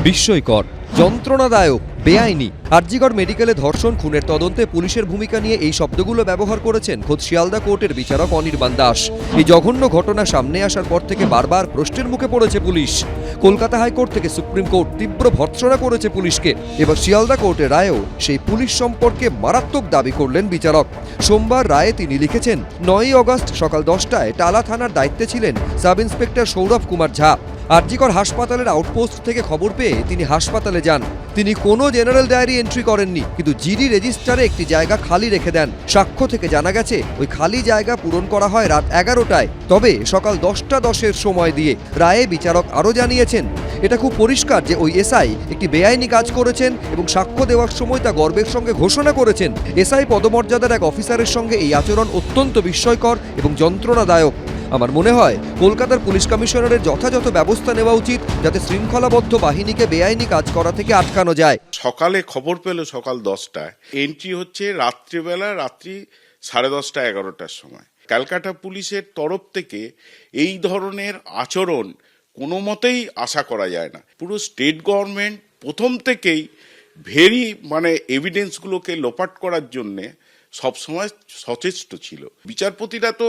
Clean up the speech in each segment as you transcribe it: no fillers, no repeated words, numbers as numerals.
বিস্ময়কর, যন্ত্রণাদায়ক, বেআইনি। আরজিকর মেডিকেলে ধর্ষণ খুনের তদন্তে পুলিশের ভূমিকা নিয়ে এই শব্দগুলো ব্যবহার করেছেন খোদ শিয়ালদা কোর্টের বিচারক অনির্বাণ দাস। এই জঘন্য ঘটনা সামনে আসার পর থেকে বারবার প্রশ্নের মুখে পড়েছে পুলিশ। কলকাতা হাইকোর্ট থেকে সুপ্রিম কোর্ট তীব্র ভর্ৎসনা করেছে পুলিশকে। এবার শিয়ালদা কোর্টের রায়েও সেই পুলিশ সম্পর্কে মারাত্মক দাবি করলেন বিচারক। সোমবার রায়ে তিনি লিখেছেন, 9ই অগস্ট সকাল 10টায় টালা থানার দায়িত্বে ছিলেন সাব ইন্সপেক্টর সৌরভ কুমার ঝা। আরজিকর হাসপাতালের আউটপোস্ট থেকে খবর পেয়ে তিনি হাসপাতালে যান। তিনি কোনো জেনারেল ডায়েরি এন্ট্রি করেননি, কিন্তু জিডি রেজিস্টারে একটি জায়গা খালি রেখে দেন। সাক্ষ্য থেকে জানা গেছে ওই খালি জায়গা পূরণ করা হয় রাত 11টায়, তবে সকাল 10টা 10-এর সময় দিয়ে। রায়ে বিচারক আরও জানিয়েছেন, এটা খুব পরিষ্কার যে ওই এসআই একটি বেআইনি কাজ করেছেন এবং সাক্ষ্য দেওয়ার সময় তা গর্বের সঙ্গে ঘোষণা করেছেন। এসআই পদমর্যাদার এক অফিসারের সঙ্গে এই আচরণ অত্যন্ত বিস্ময়কর এবং যন্ত্রণাদায়ক। আমার মনে হয় কলকাতার পুলিশ কমিশনারের যথাযথ ব্যবস্থা নেওয়া উচিত, যাতে শৃঙ্খলাবদ্ধ বাহিনীকে বেআইনি কাজ করা থেকে আটকানো যায়। সকালে খবর পেল সকাল 10টায়, এন্ট্রি হচ্ছে রাত্রি 10:30-11টার সময়। ক্যালকাটা পুলিশের তরফ থেকে এই ধরনের আচরণ কোনো মতেই আশা করা যায় না। পুরো স্টেট গভর্নমেন্ট প্রথম থেকেই এভিডেন্সগুলোকে লোপাট করার জন্যে সবসময় সচেষ্ট ছিল। বিচারপতিরা তো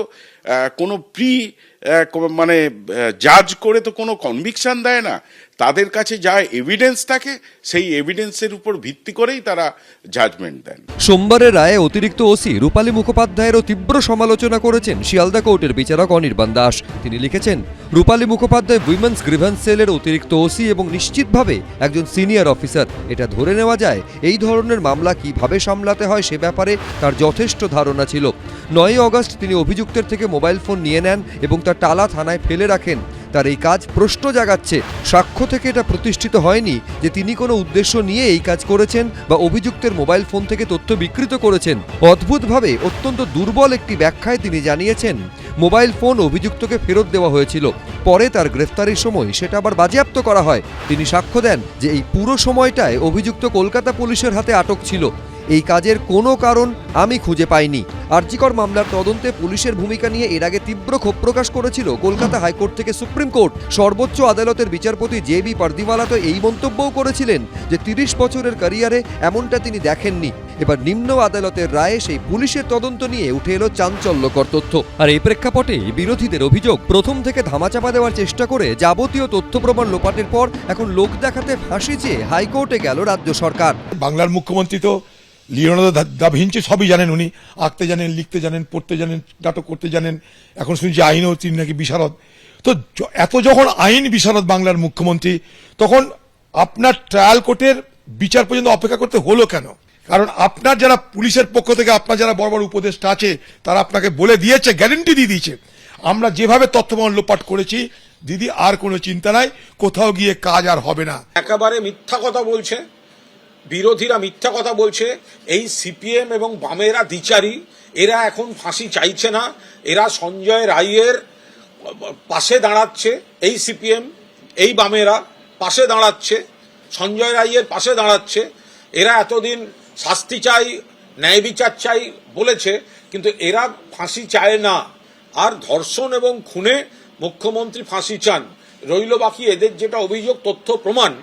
কোনো জাজ করে তো কোনো কনভিকশন দেয় না। তাদের কাছে যা এভিডেন্স থাকে সেই এভিডেন্সের উপর ভিত্তি করেই তারা জাজমেন্ট দেন। সোমবারের রায়ে অতিরিক্ত ওসি রূপালী মুখোপাধ্যায়েরও তীব্র সমালোচনা করেছেন শিয়ালদা কোর্টের বিচারক অনির্বাণ দাস। তিনি লিখেছেন, রূপালী মুখোপাধ্যায় উইমেন্স গ্রিভেন্স সেলের অতিরিক্ত ওসি এবং নিশ্চিতভাবে একজন সিনিয়র অফিসার। এটা ধরে নেওয়া যায় এই ধরনের মামলা কিভাবে সামলাতে হয় সে ব্যাপারে তার যথেষ্ট ধারণা ছিল। 9ই অগস্ট তিনি অভিযুক্তের থেকে মোবাইল ফোন নিয়ে নেন এবং তা টালা থানায় ফেলে রাখেন। তার এই কাজ প্রশ্ন জাগাচ্ছে। সাক্ষ্য থেকে এটা প্রতিষ্ঠিত হয়নি যে তিনি কোনো উদ্দেশ্য নিয়ে এই কাজ করেছেন বা অভিযুক্তের মোবাইল ফোন থেকে তথ্য বিকৃত করেছেন। অদ্ভুতভাবে অত্যন্ত দুর্বল একটি ব্যাখ্যায় তিনি জানিয়েছেন, মোবাইল ফোন অভিযুক্তকে ফেরত দেওয়া হয়েছিল, পরে তার গ্রেফতারির সময় সেটা আবার বাজেয়াপ্ত করা হয়। তিনি সাক্ষ্য দেন যে এই পুরো সময়টায় অভিযুক্ত কলকাতা পুলিশের হাতে আটক ছিল। এই কাজের কোনো কারণ আমি খুঁজে পাইনি। আরজিকর মামলার তদন্তে পুলিশের ভূমিকা নিয়ে এর আগে তীব্র ক্ষোভ প্রকাশ করেছিল কলকাতা হাইকোর্ট থেকে সুপ্রিম কোর্ট। সর্বোচ্চ আদালতের বিচারপতি জে.বি. পারদিওয়ালা তো এই মন্তব্যও করেছিলেন যে 30 বছরের ক্যারিয়ারে এমনটা তিনি দেখেননি। এবার নিম্ন আদালতের রায়ে সেই পুলিশের তদন্ত নিয়ে উঠে এলো চাঞ্চল্যকর তথ্য। আর এই প্রেক্ষাপটে বিরোধীদের অভিযোগ, প্রথম থেকে ধামাচাপা দেওয়ার চেষ্টা করে যাবতীয় তথ্য প্রমাণ লোপাটের পর এখন লোক দেখাতে ফাঁসি চেয়ে হাইকোর্টে গেল রাজ্য সরকার। বাংলার মুখ্যমন্ত্রী তো লিওনার্দো দা ভিঞ্চি সবই জানেন, উনি আঁকতে জানেন, লিখতে জানেন, পড়তে জানেন, নাটক করতে জানেন, এখন শুনছি আইনও তিনি নাকি বিশারদ। তো এত যখন আইন বিশারদ বাংলার মুখ্যমন্ত্রী, তখন আপনার ট্রায়াল কোর্টের বিচার পর্যন্ত অপেক্ষা করতে হলো কেন? কারণ আপনার যারা পুলিশের পক্ষ থেকে আপনার যারা বড় বড় উপদেষ্টা আছে তারা আপনাকে বলে দিয়েছে, গ্যারেন্টি দিয়ে দিয়েছে, আমরা যেভাবে তথ্য প্রমাণ লোপাট করেছি দিদি আর কোনো চিন্তা নাই, কোথাও গিয়ে কাজ আর হবে না। একেবারে মিথ্যা কথা বলছে, বিরোধীরা মিথ্যা কথা বলছে। এই সিপিএম এবং বামেরা দ্বিচারী, এরা এখন ফাঁসি চাইছে না, এরা সঞ্জয় রায়ের পাশে দাঁড়াচ্ছে। এই সিপিএম, এই বামেরা পাশে দাঁড়াচ্ছে, সঞ্জয় রায়ের পাশে দাঁড়াচ্ছে। এরা এতদিন শাস্তি চাই, ন্যায় বিচার চাই বলেছে, কিন্তু এরা ফাঁসি চায় না। আর ধর্ষণ এবং খুনে মুখ্যমন্ত্রী ফাঁসি চান, রইল বাকি এদের যেটা অভিযোগ, তথ্য প্রমাণ,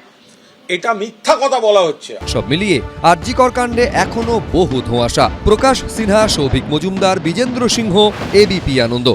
এটা মিথ্যা কথা বলা হচ্ছে। সব মিলিয়ে আরজিকর কাণ্ডে এখনো বহু ধোঁয়াশা। প্রকাশ সিনহা, সৌভিক মজুমদার, বিজেন্দ্র সিংহ, এবিপি আনন্দ।